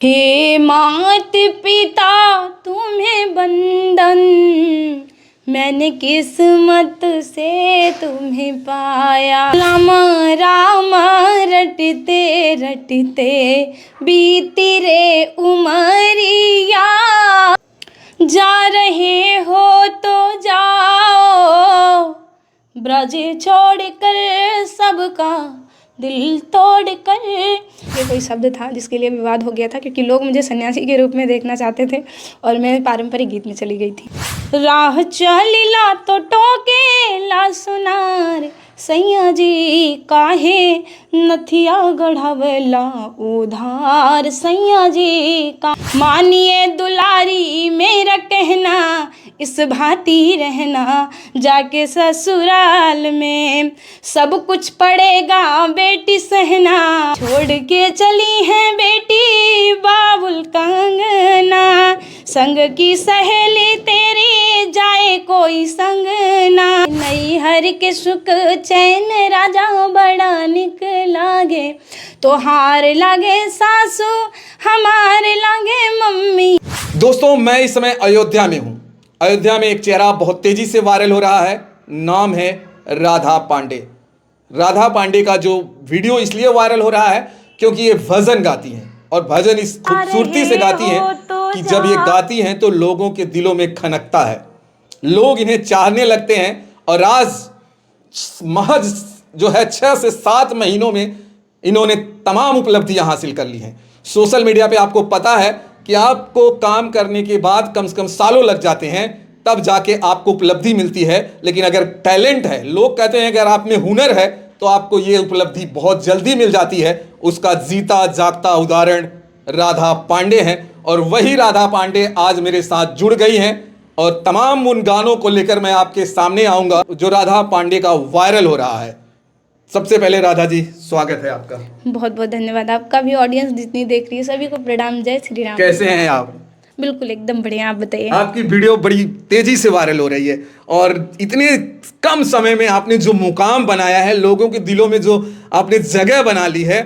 हे मात पिता तुम्हें बंदन, मैंने किस्मत से तुम्हें पाया। राम राम रटते रटते बीती रे उमरिया, जा रहे हो तो जाओ, ब्रज छोड़कर सबका दिल तोड़कर। ये कोई शब्द था जिसके लिए विवाद हो गया था, क्योंकि लोग मुझे सन्यासी के रूप में देखना चाहते थे और मैं पारंपरिक गीत में चली गई थी। राह चलिला तो टोकेला सुनार, सैया जी काहे नथिया गढ़ावला उधार, सैया जी का। मानिए दुलारी मेरा कहना, इस भांति रहना जाके ससुराल में, सब कुछ पड़ेगा बेटी सहना। छोड़ के चली है बेटी बाबुल कंगना, संग की सहेली तेरी जाए कोई संग ना। नई हर के सुख चैन राजा बड़ा निक लागे, तो हार लागे सासू हमारे लागे मम्मी। दोस्तों, मैं इस समय अयोध्या में हूँ। अयोध्या में एक चेहरा बहुत तेजी से वायरल हो रहा है, नाम है राधा पांडे। राधा पांडे का जो वीडियो इसलिए वायरल हो रहा है क्योंकि ये भजन गाती हैं, और भजन इस खूबसूरती से गाती हैं कि जब ये गाती हैं तो लोगों के दिलों में खनकता है, लोग इन्हें चाहने लगते हैं। और आज महज जो है 6 से 7 महीनों में इन्होंने तमाम उपलब्धियां हासिल कर ली हैं। सोशल मीडिया पे आपको पता है कि आपको काम करने के बाद कम से कम सालों लग जाते हैं, तब जाके आपको उपलब्धि मिलती है। लेकिन अगर टैलेंट है, लोग कहते हैं अगर आप में हुनर है तो आपको ये उपलब्धि बहुत जल्दी मिल जाती है। उसका जीता जागता उदाहरण राधा पांडे हैं, और वही राधा पांडे आज मेरे साथ जुड़ गई हैं, और तमाम उन गानों को लेकर मैं आपके सामने आऊँगा जो राधा पांडे का वायरल हो रहा है। सबसे पहले राधा जी, स्वागत है आपका। बहुत बहुत धन्यवाद। आपका भी ऑडियंस जितनी देख रही है सभी को प्रणाम। जय श्री राम। कैसे हैं आप? बिल्कुल एकदम बढ़िया। आप बताइए। आपकी वीडियो बड़ी तेजी से वायरल हो रही है, और इतने कम समय में आपने जो मुकाम बनाया है, लोगों के दिलों में जो आपने जगह बना ली है,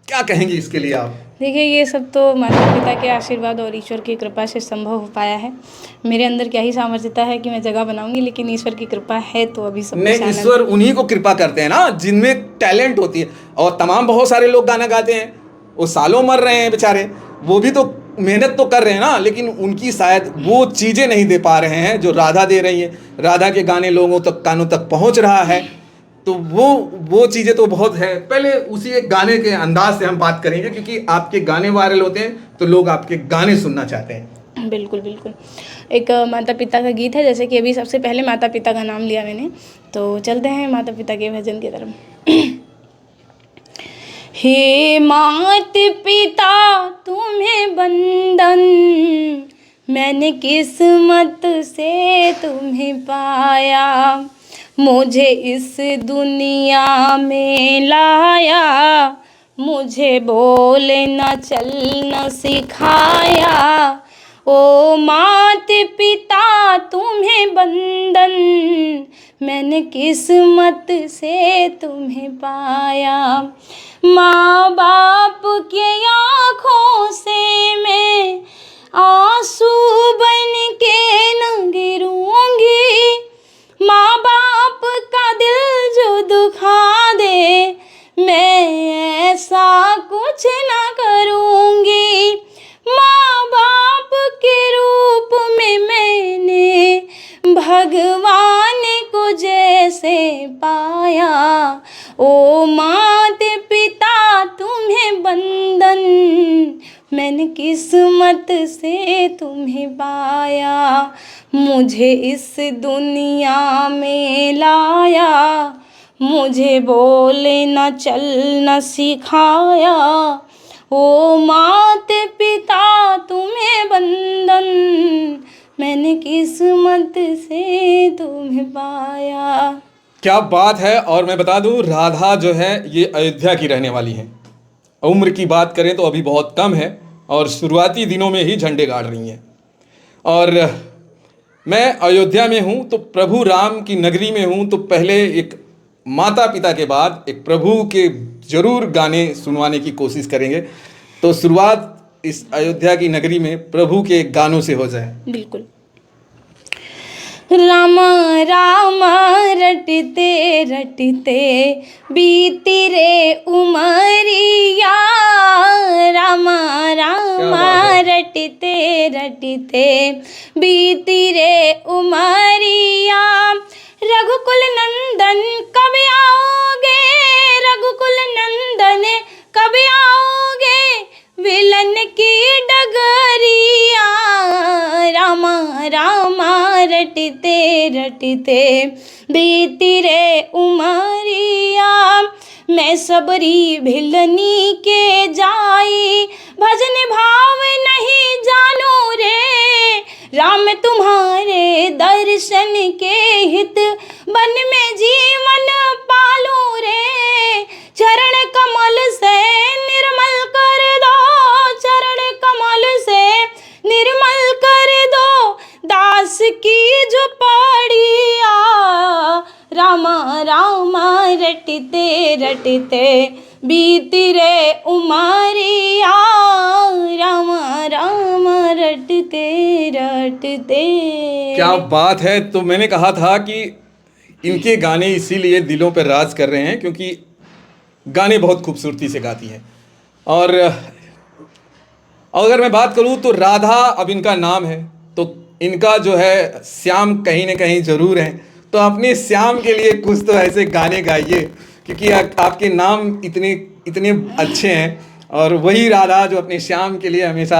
क्या कहेंगे इसके लिए आप? देखिए, ये सब तो माता पिता के आशीर्वाद और ईश्वर की कृपा से संभव हो पाया है। मेरे अंदर क्या ही सामर्थ्यता है कि मैं जगह बनाऊंगी, लेकिन ईश्वर की कृपा है तो अभी सब नहीं, ईश्वर उन्हीं को कृपा करते हैं ना जिनमें टैलेंट होती है। और तमाम बहुत सारे लोग गाना गाते हैं, वो सालों मर रहे हैं बेचारे, वो भी तो मेहनत तो कर रहे हैं ना, लेकिन उनकी शायद वो चीज़ें नहीं दे पा रहे हैं जो राधा दे रही हैं। राधा के गाने लोगों तक, कानों तक पहुंच रहा है, तो वो चीज़ें तो बहुत है। पहले उसी एक गाने के अंदाज से हम बात करेंगे, क्योंकि आपके गाने वायरल होते हैं तो लोग आपके गाने सुनना चाहते हैं। बिल्कुल बिल्कुल। एक माता पिता का गीत है, जैसे कि अभी सबसे पहले माता पिता का नाम लिया मैंने, तो चलते हैं माता पिता के भजन की तरफ। हे मात पिता तुम्हें बंदन, मैंने किस्मत से तुम्हें पाया। मुझे इस दुनिया में लाया, मुझे बोलना चलना सिखाया। ओ मात पिता तुम्हें बंदन, मैंने किस्मत से तुम्हें पाया। माँ बाप के आँखों से मैं आंसू बन के न गिरूंगी, माँ बाप का दिल जो दुखा दे मैं ऐसा कुछ ना करूंगी। माँ बाप के रूप में मैंने भगवान को जैसे पाया। ओ मात पिता तुम्हें बंदन, मैंने किस्मत से तुम्हें पाया। मुझे इस दुनिया में लाया, मुझे बोलना चलना सिखाया। ओ मात पिता तुम्हें बंदन, मैंने किस्मत से तुम्हें पाया। क्या बात है। और मैं बता दूं, राधा जो है ये अयोध्या की रहने वाली हैं। उम्र की बात करें तो अभी बहुत कम है, और शुरुआती दिनों में ही झंडे गाड़ रही हैं। और मैं अयोध्या में हूँ तो प्रभु राम की नगरी में हूँ, तो पहले एक माता पिता के बाद एक प्रभु के जरूर गाने सुनवाने की कोशिश करेंगे। तो शुरुआत इस अयोध्या की नगरी में प्रभु के गानों से हो जाए। बिल्कुल। राम राम रटते रटते बीती रे उमरिया, राम राम रटते रटते बीती रे उमरिया, रघुकुल नंदन कब आओगे, रघुकुल नंदन कब आओगे, विलन की डगरिया, राम राम रटते रटते बीती रे उमरिया, मैं सबरी भिलनी के जाई, भजन भाव नहीं जानू रे, राम तुम्हारे दर्शन के हित बन में जीवन पालू रे, चरण कमल से निर्मल कर दो, चरण कमल से निर्मल कर दो, दास की झुपड़िया, राम राम रटते रटते बीती रे उमरिया, राम राम रटते रटते। क्या बात है। तो मैंने कहा था कि इनके गाने इसीलिए दिलों पर राज कर रहे हैं क्योंकि गाने बहुत खूबसूरती से गाती हैं। और अगर मैं बात करूं तो राधा अब इनका नाम है, तो इनका जो है श्याम कहीं ना कहीं ज़रूर है। तो अपने श्याम के लिए कुछ तो ऐसे गाने गाइए क्योंकि आपके नाम इतने इतने अच्छे हैं और वही राधा जो अपने श्याम के लिए हमेशा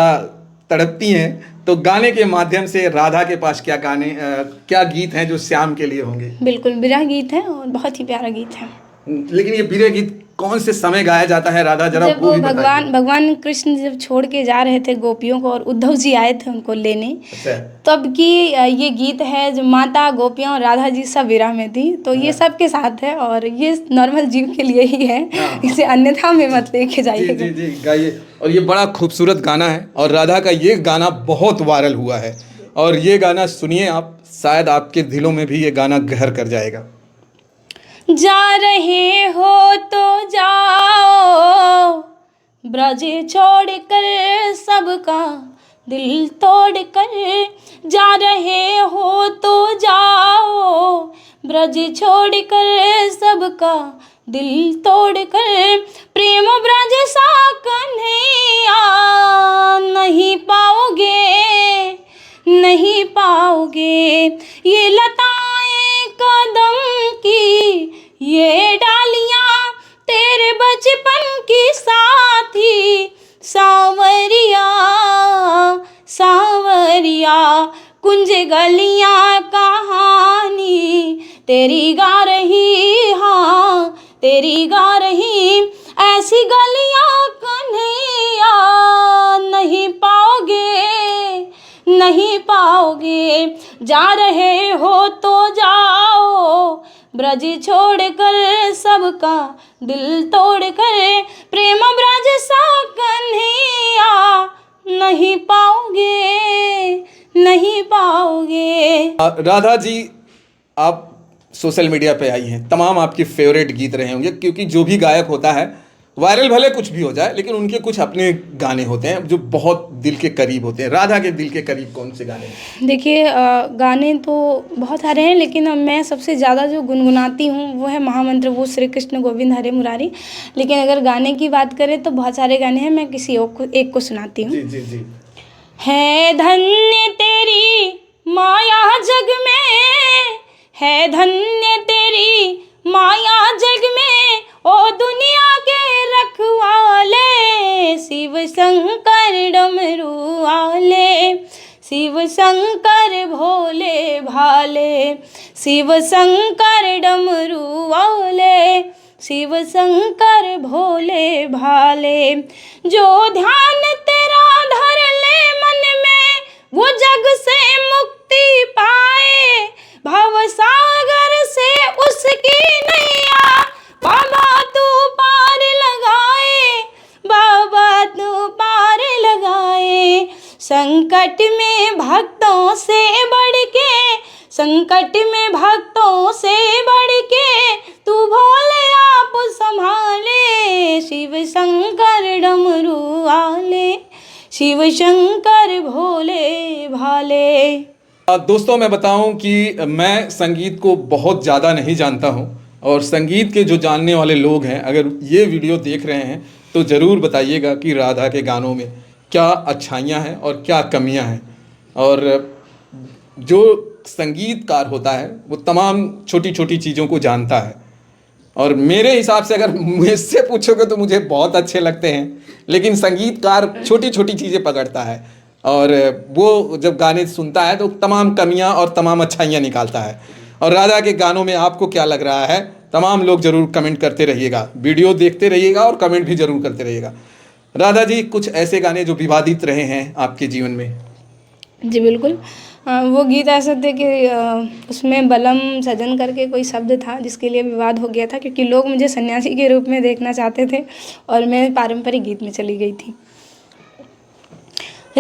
तड़पती हैं। तो गाने के माध्यम से राधा के पास क्या गीत हैं जो श्याम के लिए होंगे? बिल्कुल विरह गीत है और बहुत ही प्यारा गीत है। लेकिन ये विरह गीत कौन से समय गाया जाता है राधा, जरा जब वो वो भी बताइए। भगवान कृष्ण जब छोड़ के जा रहे थे गोपियों को और उद्धव जी आए थे उनको लेने, अच्छा। तब की ये गीत है जो माता गोपियाँ और राधा जी सब विरह में थी। तो ये सबके साथ है और ये नॉर्मल जीव के लिए ही है, इसे अन्यथा में मत लेके जाइए। जी जी गाइए। और ये बड़ा खूबसूरत गाना है और राधा का ये गाना बहुत वायरल हुआ है और ये गाना सुनिए आप, शायद आपके दिलों में भी ये गाना घर कर जाएगा। जा रहे हो तो जाओ, ब्रज छोड़ कर सबका दिल तोड़ कर, जा रहे हो तो जाओ, ब्रज छोड़ कर सबका दिल तोड़ कर, प्रेम ब्रज सा कन्हैया नहीं पाओगे, नहीं पाओगे, ये लताएं कदम की ये डालियां तेरे बचपन की साथी, सांवरिया सांवरिया, कुंज गलियां कहानी तेरी गा रही, हाँ तेरी गा रही, ऐसी गलियां कन्हैया नहीं पाओगे, नहीं पाओगे, जा रहे हो तो जाओ, ब्रज छोड़ कर सबका दिल तोड़ कर, प्रेम ब्रज सा कन्हैया नहीं पाओगे, नहीं पाओगे। राधा जी, आप सोशल मीडिया पे आई हैं, तमाम आपके फेवरेट गीत रहे होंगे क्योंकि जो भी गायक होता है वायरल भले कुछ भी हो जाए लेकिन उनके कुछ अपने गाने होते हैं जो बहुत दिल के करीब होते हैं। राधा के दिल के करीब कौन से गाने हैं? देखिए गाने तो बहुत सारे हैं लेकिन मैं सबसे ज़्यादा जो गुनगुनाती हूँ वो है महामंत्र, वो श्री कृष्ण गोविंद हरे मुरारी। लेकिन अगर गाने की बात करें तो बहुत सारे गाने हैं, मैं किसी एक को सुनाती हूँ। जी जी जी। है धन्य तेरी माया जग में, है धन्य तेरी माया जग में, ओ दुनिया के रखवाले, शिव शंकर डमरू वाले, शिव शंकर भोले भाले, शिव शंकर डमरू वाले, शिव शंकर भोले भाले, जो ध्यान तेरा धर ले मन में वो जग से मुक्ति पाए, भव सागर से उसकी नैया बाबा तू पार लगाए, बाबा तू पार लगाए, संकट में भक्तों से बढ़ के, संकट में भक्तों से बढ़ के, तू भोले आप संभाले, शिव शंकर डमरू वाले, शिव शंकर भोले भाले। दोस्तों मैं बताऊं कि मैं संगीत को बहुत ज़्यादा नहीं जानता हूं, और संगीत के जो जानने वाले लोग हैं अगर ये वीडियो देख रहे हैं तो ज़रूर बताइएगा कि राधा के गानों में क्या अच्छाइयाँ हैं और क्या कमियां हैं। और जो संगीतकार होता है वो तमाम छोटी छोटी चीज़ों को जानता है, और मेरे हिसाब से अगर मुझसे पूछोगे तो मुझे बहुत अच्छे लगते हैं, लेकिन संगीतकार छोटी छोटी चीज़ें पकड़ता है और वो जब गाने सुनता है तो तमाम कमियां और तमाम अच्छाइयां निकालता है। और राधा के गानों में आपको क्या लग रहा है, तमाम लोग ज़रूर कमेंट करते रहिएगा, वीडियो देखते रहिएगा और कमेंट भी ज़रूर करते रहिएगा। राधा जी, कुछ ऐसे गाने जो विवादित रहे हैं आपके जीवन में? जी बिल्कुल। वो गीत ऐसे थे कि उसमें बलम सजन करके कोई शब्द था जिसके लिए विवाद हो गया था, क्योंकि लोग मुझे सन्यासी के रूप में देखना चाहते थे और मैं पारंपरिक गीत में चली गई थी।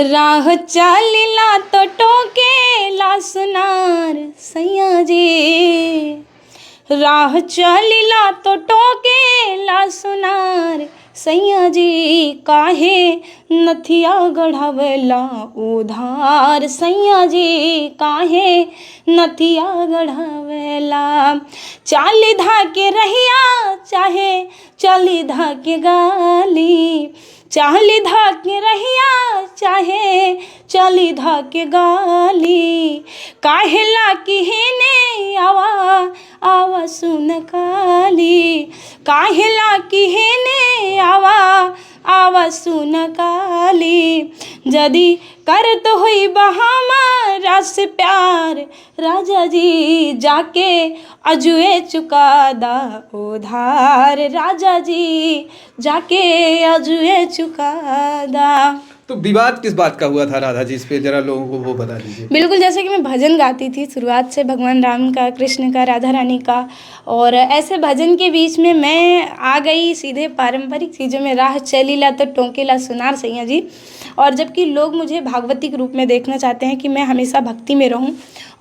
राह चालिला तो टोकेला सुनार सैया जी, राह चालिला तो टोकेला सुनार सैया जी, काहे नथिया गढ़ावेला उधार सैया जी, काहे नथिया गढ़ावेला। चाली धाके रहिया चाहे चाली धाके गाली, चाली धाके रहिया चाहे चाली धाके गाली, काहेला की हेने आवा आवा सुन काली, काहेला की हेने आवा आवा सुन काली। जदी करत हुई बहामा से प्यार राजा जी, जाके अजुए चुकादा उधार राजा जी, जाके अजुए चुकादा। तो विवाद किस बात का हुआ था राधा जी, इस पे जरा लोगों को वो बता दीजिए। बिल्कुल, जैसे कि मैं भजन गाती थी शुरुआत से, भगवान राम का, कृष्ण का, राधा रानी का, और ऐसे भजन के बीच में मैं आ गई सीधे पारंपरिक चीज़ों में। राह चलीला तो टोकेला सुनार सैया जी, और जबकि लोग मुझे भागवतिक रूप में देखना चाहते हैं कि मैं हमेशा भक्ति में रहूं,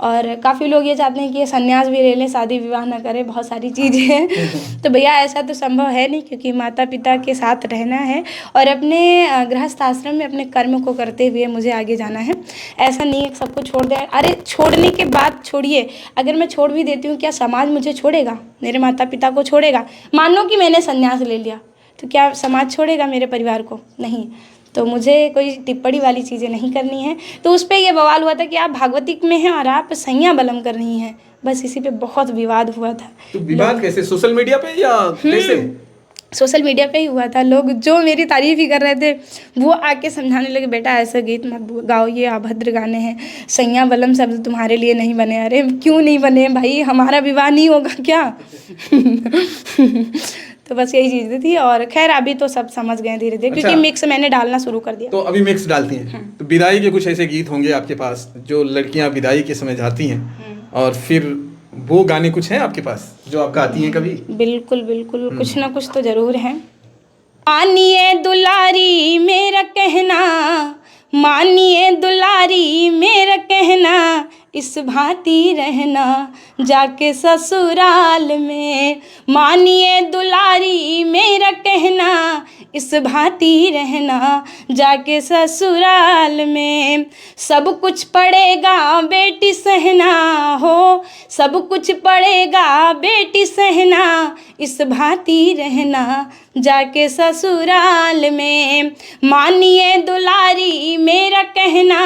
और काफ़ी लोग ये चाहते हैं कि ये सन्यास भी ले लें, शादी विवाह ना करें, बहुत सारी चीज़ें हैं। तो भैया ऐसा तो संभव है नहीं, क्योंकि माता पिता के साथ रहना है और अपने गृहस्थ आश्रम में अपने कर्म को करते हुए मुझे आगे जाना है। ऐसा नहीं है कि सबको छोड़ दे। अरे छोड़ने के बाद छोड़िए, अगर मैं छोड़ भी देती हूँ क्या समाज मुझे छोड़ेगा? मेरे माता पिता को छोड़ेगा? मान लो कि मैंने संन्यास ले लिया तो क्या समाज छोड़ेगा मेरे परिवार को? नहीं। तो मुझे कोई टिप्पणी वाली चीज़ें नहीं करनी है। तो उस पर यह बवाल हुआ था कि आप भागवतिक में हैं और आप सैया बलम कर रही हैं, बस इसी पे बहुत विवाद हुआ था। तो विवाद कैसे, सोशल मीडिया पे या कैसे? सोशल मीडिया पे ही हुआ था। लोग जो मेरी तारीफ़ ही कर रहे थे वो आके समझाने लगे, बेटा ऐसा गीत मत गाओ, ये अभद्र गाने हैं, सैया बलम शब्द तुम्हारे लिए नहीं बने। अरे क्यों नहीं बने भाई, हमारा विवाह नहीं होगा क्या? तो बस यही चीज़ें थी, और खैर अभी तो सब समझ गए धीरे धीरे, क्योंकि मिक्स मैंने डालना शुरू कर दिया। तो अभी मिक्स डालती हैं। तो विदाई के कुछ ऐसे गीत होंगे आपके पास जो लड़कियां विदाई के समय जाती हैं, और फिर वो गाने कुछ हैं आपके पास जो आप गाती हैं कभी? बिल्कुल बिल्कुल, कुछ ना कुछ तो ज़रूर है। मानिए दुलारी मेरा कहना, मानिए दुलारी मेरा कहना, इस भांति रहना जाके ससुराल में। मानिए दुलारी मेरा कहना, इस भांति रहना जाके ससुराल में। सब कुछ पड़ेगा बेटी सहना हो, सब कुछ पड़ेगा बेटी सहना, इस भांति रहना जाके ससुराल में। मानिए दुलारी मेरा कहना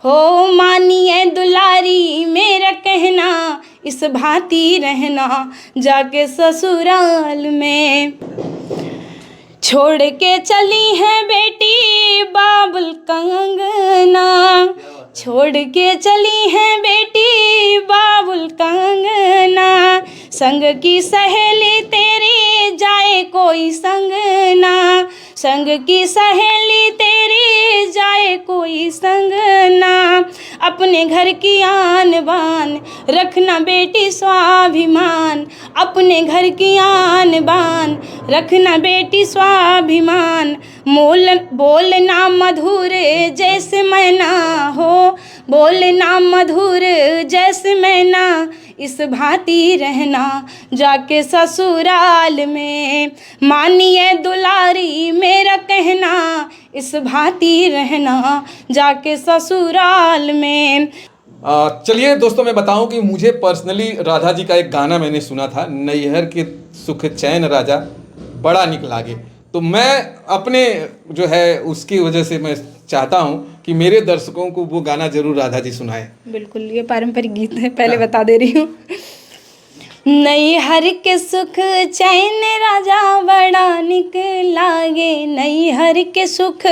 हो, मानिए दुलारी मेरा कहना, इस भांति रहना जाके ससुराल में। छोड़ के चली है बेटी बाबुल कंगना, छोड़ के चली है बेटी बाबुल कंगना, संग की सहेली तेरी जाए कोई संग ना, संग की सहेली तेरी जाए कोई संग ना। अपने घर की आन बान रखना बेटी स्वाभिमान, अपने घर की आन बान रखना बेटी स्वाभिमान। बोलना मधुर जैसे मैना हो, बोलना मधुर जैसे मैना, इस भांति रहना जाके ससुराल में। मानिए दुलारी मेरा कहना, इस भांति रहना जाके ससुराल में। चलिए दोस्तों, मैं बताऊं कि मुझे पर्सनली राधा जी का एक गाना मैंने सुना था, नैहर के सुख चैन राजा बड़ा निक लागे। तो मैं अपने जो है उसकी वजह से मैं चाहता हूं कि मेरे दर्शकों को वो गाना जरूर राधा जी सुनाए। बिल्कुल, ये पारंपरिक गीत है, पहले बता दे रही हूँ। नैहर के सुख चैन राजा बड़ा निक लागे, नैहर के सुख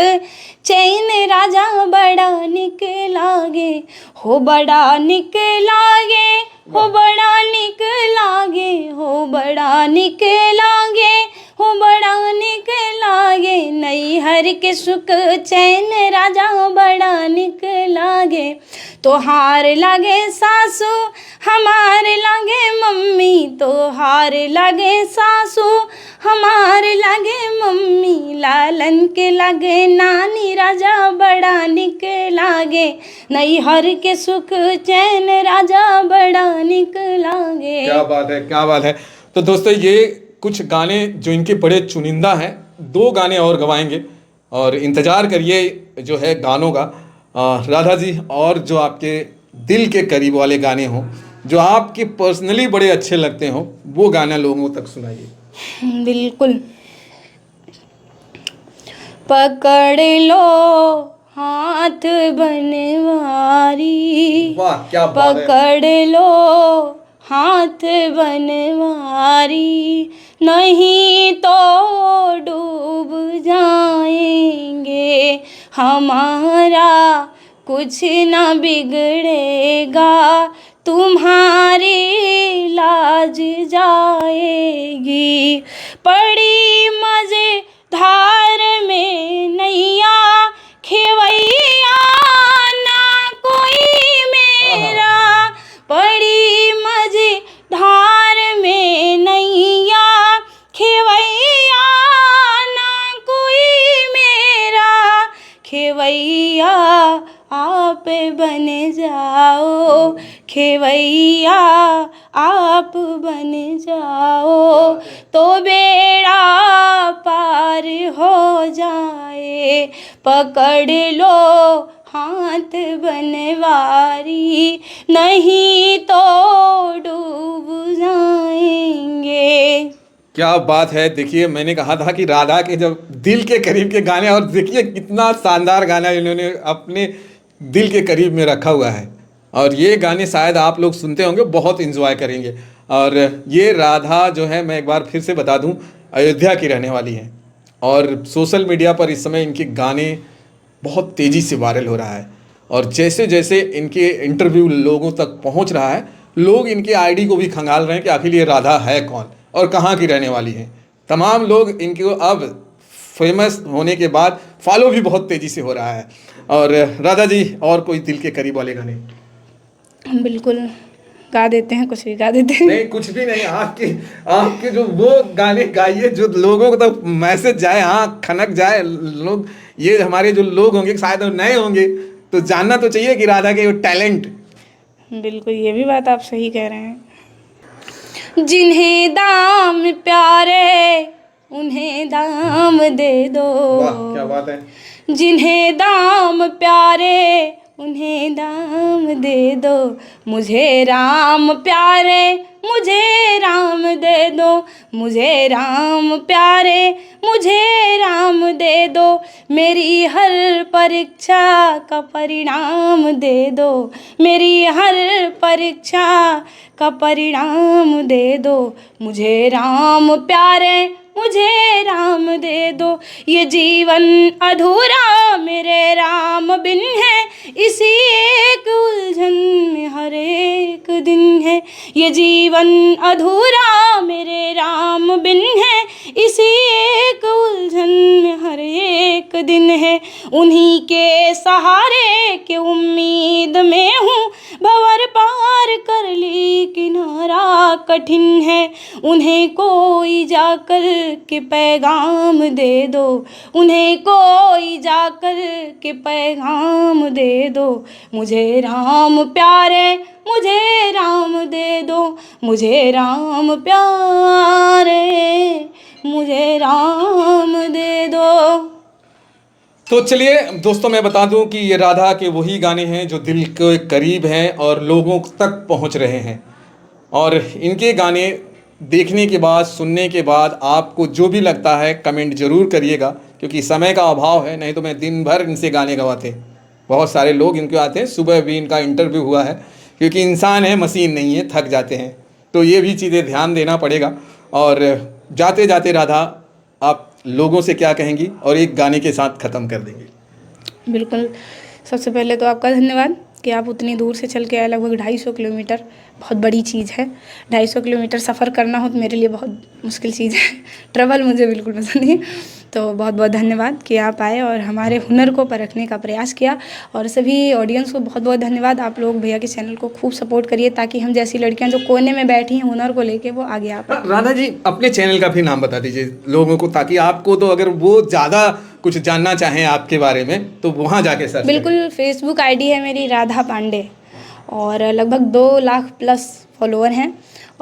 चैन राजा बड़ा निक लागे, हो बड़ा निक लागे, हो बड़ा निक लागे, हो बड़ा निक लागे, हो बड़ा निक लागे। नैहर के सुख चैन राजा बड़ा निक लागे। तोहार लागे सासू हमार लागे मम्मी, तोहार लागे सासू हमार लागे मम्मी, लालन के लागे नानी राजा बड़ा निक लागे, नैहर के सुख चैन राजा बड़ा निक लागे। क्या बात है, क्या बात है। तो दोस्तों, ये कुछ गाने जो इनके बड़े चुनिंदा हैं, 2 गाने और गवाएंगे और इंतज़ार करिए जो है गानों का। राधा जी, और जो आपके दिल के करीब वाले गाने हों, जो आपके पर्सनली बड़े अच्छे लगते हों, वो गाना लोगों तक सुनाइए। बिल्कुल। पकड़ लो हाथ बनवारी, वाह, क्या बात है। पकड़ लो हाथ बनवारी, नहीं तो डूब जाएंगे, हमारा कुछ न बिगड़ेगा, तुम्हारी लाज जाएगी। पड़ी मजेदार में नैया, खेवैया ना कोई मेरा, पड़ी मजेदार में नैया, खेवैया ना कोई मेरा, खेवैया आप बन जाओ, खेवैया आप बन जाओ, तो बेड़ा पार हो जाए। पकड़ लो हाथ बनवारी, नहीं तो डूब जाएंगे। क्या बात है। देखिए, मैंने कहा था कि राधा के जब दिल के करीब के गाने, और देखिए कितना शानदार गाना इन्होंने अपने दिल के करीब में रखा हुआ है, और ये गाने शायद आप लोग सुनते होंगे, बहुत इंजॉय करेंगे। और ये राधा जो है, मैं एक बार फिर से बता दूं, अयोध्या की रहने वाली हैं, और सोशल मीडिया पर इस समय इनके गाने बहुत तेज़ी से वायरल हो रहा है। और जैसे जैसे इनके इंटरव्यू लोगों तक पहुंच रहा है, लोग इनके आईडी को भी खंगाल रहे हैं कि आखिर ये राधा है कौन और कहाँ की रहने वाली हैं। तमाम लोग इनको अब फेमस होने के बाद फॉलो भी बहुत तेज़ी से हो रहा है। और राधा जी, और कोई दिल के करीब वाले गाने? बिल्कुल, गा देते हैं, कुछ भी गा देते हैं। नहीं, कुछ भी नहीं, आपके जो वो गाने गाइए जो लोगों को तो मैसेज जाए, हाँ खनक जाए। लोग, ये हमारे जो लोग होंगे शायद नए होंगे, तो जानना तो चाहिए कि राधा के वो टैलेंट। बिल्कुल, ये भी बात आप सही कह रहे हैं। जिन्हें दाम प्यारे उन्हें दाम दे दो, वाह, क्या बात है। जिन्हें दाम प्यारे उन्हें दाम दे दो, मुझे राम प्यारे मुझे राम दे दो, मुझे राम प्यारे मुझे राम दे दो, मेरी हर परीक्षा का परिणाम दे दो, मेरी हर परीक्षा का परिणाम दे दो, मुझे राम प्यारे मुझे राम दे दो। ये जीवन अधूरा मेरे राम बिन है, इसी एक उलझन में हर एक दिन है। ये जीवन अधूरा मेरे राम बिन है, इसी एक उलझन में हर एक दिन है। उन्हीं के सहारे के उम्मीद में हूँ, भंवर पार कर ली किनारा कठिन है, उन्हें कोई जाकर के पैगाम दे दो, उन्हें कोई जाकर के पैगाम दे दो। मुझे राम प्यारे, मुझे राम दे दो, मुझे राम प्यारे, मुझे राम दे दो। तो चलिए दोस्तों, मैं बता दूं कि ये राधा के वही गाने हैं जो दिल के करीब हैं और लोगों तक पहुंच रहे हैं। और इनके गाने देखने के बाद, सुनने के बाद आपको जो भी लगता है कमेंट ज़रूर करिएगा, क्योंकि समय का अभाव है, नहीं तो मैं दिन भर इनसे गाने गवाते। बहुत सारे लोग इनके आते हैं, सुबह भी इनका इंटरव्यू हुआ है, क्योंकि इंसान है, मशीन नहीं है, थक जाते हैं। तो ये भी चीज़ें ध्यान देना पड़ेगा। और जाते जाते राधा, आप लोगों से क्या कहेंगी और एक गाने के साथ ख़त्म कर देंगे? बिल्कुल, सबसे पहले तो आपका धन्यवाद कि आप उतनी दूर से चल के आए, लगभग 250 किलोमीटर, बहुत बड़ी चीज़ है। 250 किलोमीटर सफ़र करना हो तो मेरे लिए बहुत मुश्किल चीज़ है। ट्रैवल मुझे बिल्कुल पसंद नहीं। तो बहुत बहुत धन्यवाद कि आप आए और हमारे हुनर को परखने का प्रयास किया। और सभी ऑडियंस को बहुत बहुत धन्यवाद। आप लोग भैया के चैनल को खूब सपोर्ट करिए, ताकि हम जैसी लड़कियां जो कोने में बैठी हैं हुनर को लेके, वो आगे आ पाए। राधा जी, अपने चैनल का भी नाम बता दीजिए लोगों को, ताकि आपको तो अगर वो ज़्यादा कुछ जानना चाहें आपके बारे में तो वहाँ जाके सर्च बिल्कुल, फेसबुक आईडी है मेरी राधा पांडे, और लगभग 2 लाख प्लस फॉलोअर हैं।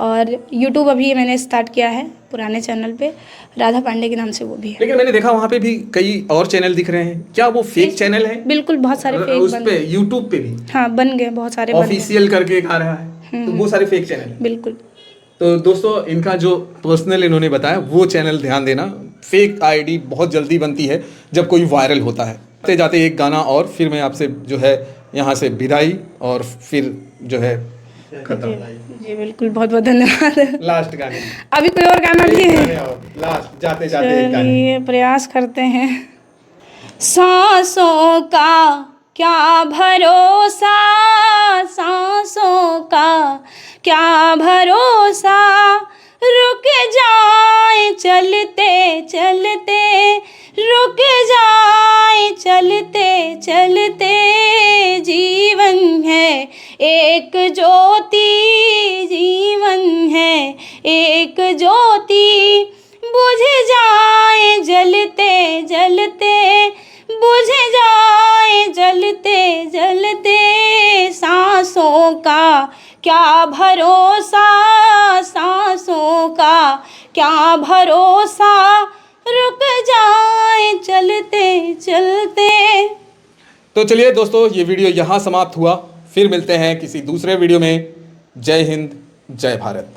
और यूट्यूब अभी मैंने स्टार्ट किया है पुराने चैनल पे, राधा पांडे के नाम से, वो भी है। लेकिन मैंने देखा वहाँ पे भी कई और चैनल दिख रहे हैं, क्या वो फेक चैनल है? बिल्कुल, बहुत सारे फेक उस बन पे गए। यूट्यूब पे भी हाँ, बन गए, बहुत सारे बन गए। ऑफिशियल करके एक आ रहा है, तो वो सारे फेक चैनल है। बिल्कुल। तो दोस्तों, इनका जो पर्सनल इन्होंने बताया वो चैनल ध्यान देना। फेक आईडी बहुत जल्दी बनती है जब कोई वायरल होता है। जाते जाते एक गाना और, फिर मैं आपसे जो है यहाँ से विदाई, और फिर जो है खत्म। जी बिल्कुल, बहुत बहुत धन्यवाद। लास्ट गाने, अभी कोई और गाना भी है? लास्ट जाते जाते एक गाने। चलिए, प्रयास करते हैं। सांसों का क्या भरोसा, सांसों का क्या भरोसा, रुक जाए चलते चलते, रुक जाए चलते चलते। जीवन है एक ज्योति, जीवन है एक ज्योति, बुझ जाए जलते जलते, बुझ जाए जलते जलते। सांसों का क्या भरोसा, सांसों का क्या भरोसा, रुक जाए चलते चलते। तो चलिए दोस्तों, ये वीडियो यहाँ समाप्त हुआ। फिर मिलते हैं किसी दूसरे वीडियो में। जय हिंद, जय भारत।